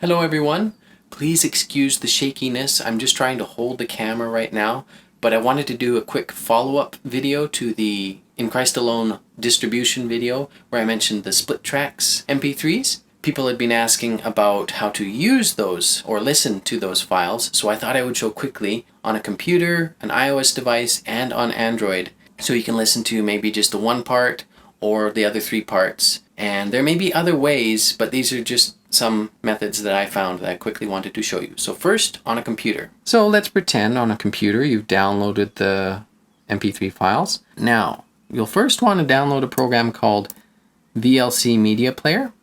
Hello everyone. Please excuse the shakiness. I'm just trying to hold the camera right now, but I wanted to do a quick follow-up video to the In Christ Alone distribution video where I mentioned the Split Trax MP3s. People had been asking about how to use those or listen to those files, so I thought I would show quickly on a computer, an iOS device, and on Android, so you can listen to maybe just the one part or the other three parts. And there may be other ways, but these are just some methods that I found that I quickly wanted to show you. So first, on a computer. So let's pretend on a computer you've downloaded the MP3 files. Now, you'll first want to download a program called VLC Media Player.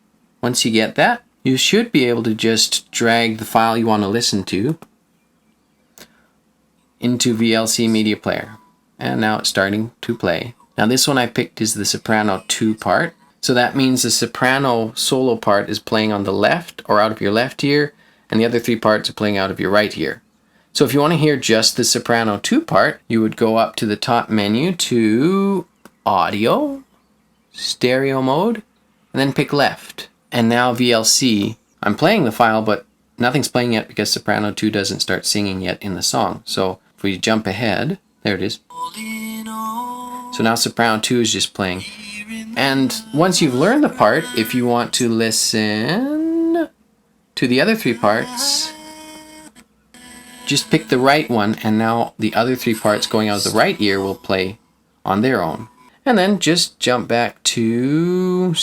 Once you get that, you should be able to just drag the file you want to listen to into VLC Media Player. And now it's starting to play. Now this one I picked is the soprano 2 part. So that means the soprano solo part is playing on the left or out of your left ear, and the other three parts are playing out of your right ear. So if you want to hear just the soprano 2 part, you would go up to the top menu to Audio, Stereo Mode, and then pick Left. And now VLC, I'm playing the file, but nothing's playing yet because soprano 2 doesn't start singing yet in the song. So if we jump ahead, there it is. So now soprano 2 is just playing. And once you've learned the part, if you want to listen to the other three parts, just pick the right one, and now the other three parts going out of the right ear will play on their own. And then just jump back to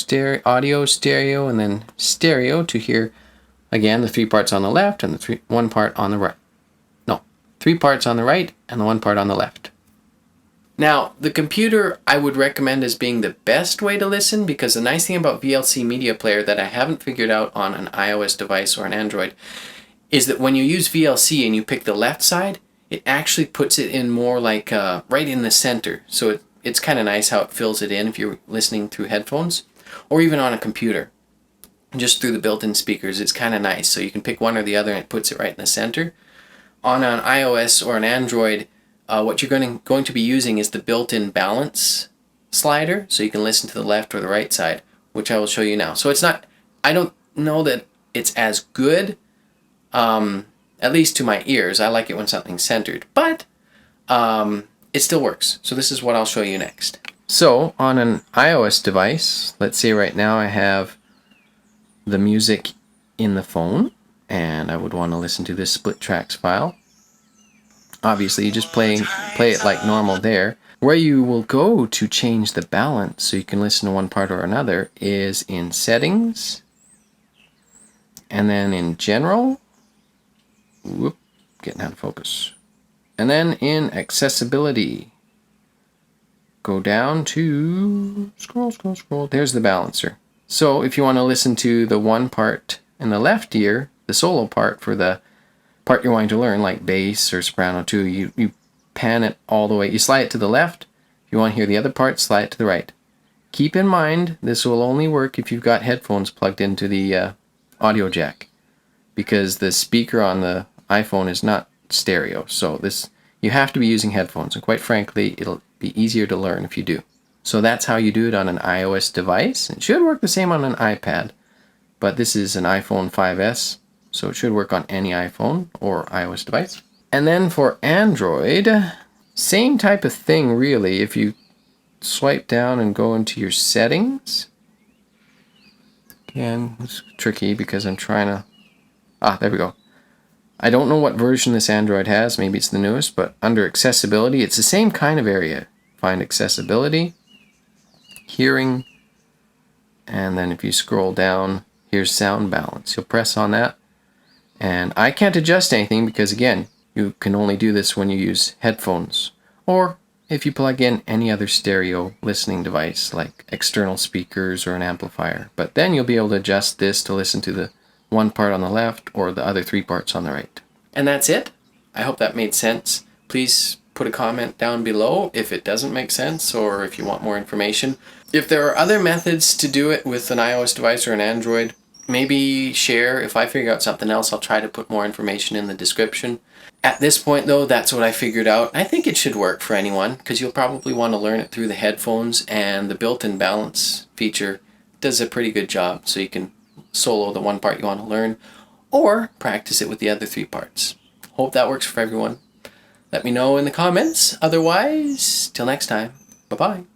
audio, stereo, and then stereo to hear again the three parts on the left and the one part on the right. No, three parts on the right and the one part on the left. Now, the computer I would recommend as being the best way to listen, because the nice thing about VLC Media Player that I haven't figured out on an iOS device or an Android is that when you use VLC and you pick the left side, it actually puts it in more like right in the center. So it's kind of nice how it fills it in if you're listening through headphones or even on a computer. Just through the built-in speakers, it's kind of nice. So you can pick one or the other and it puts it right in the center. On an iOS or an Android, what you're going to be using is the built-in balance slider, so you can listen to the left or the right side, which I will show you now. So it's not, I don't know that it's as good, at least to my ears. I like it when something's centered, but it still works. So this is what I'll show you next. So on an iOS device, let's say right now I have the music in the phone, and I would want to listen to this Split Trax file. Obviously, you just play it like normal there. Where you will go to change the balance so you can listen to one part or another is in Settings, and then in General, whoop, getting out of focus, and then in Accessibility. Go down to, scroll, there's the balancer. So if you want to listen to the one part in the left ear, the solo part for the part you're wanting to learn, like bass or soprano 2, you pan it all the way. You slide it to the left. If you want to hear the other part, slide it to the right. Keep in mind, this will only work if you've got headphones plugged into the audio jack, because the speaker on the iPhone is not stereo. So you have to be using headphones, and quite frankly, it'll be easier to learn if you do. So that's how you do it on an iOS device. It should work the same on an iPad, but this is an iPhone 5S. So it should work on any iPhone or iOS device. And then for Android, same type of thing really. If you swipe down and go into your settings. Again, it's tricky because I'm trying to... there we go. I don't know what version this Android has. Maybe it's the newest, but under accessibility, it's the same kind of area. Find accessibility, hearing, and then if you scroll down, here's sound balance. You'll press on that. And I can't adjust anything because, again, you can only do this when you use headphones, or if you plug in any other stereo listening device like external speakers or an amplifier. But then you'll be able to adjust this to listen to the one part on the left or the other three parts on the right. And that's it. I hope that made sense. Please put a comment down below if it doesn't make sense or if you want more information. If there are other methods to do it with an iOS device or an Android, maybe share. If I figure out something else, I'll try to put more information in the description. At this point though, that's what I figured out. I think it should work for anyone because you'll probably want to learn it through the headphones, and the built-in balance feature does a pretty good job, so you can solo the one part you want to learn, or practice it with the other 3 parts. Hope that works for everyone. Let me know in the comments. Otherwise, till next time, bye-bye.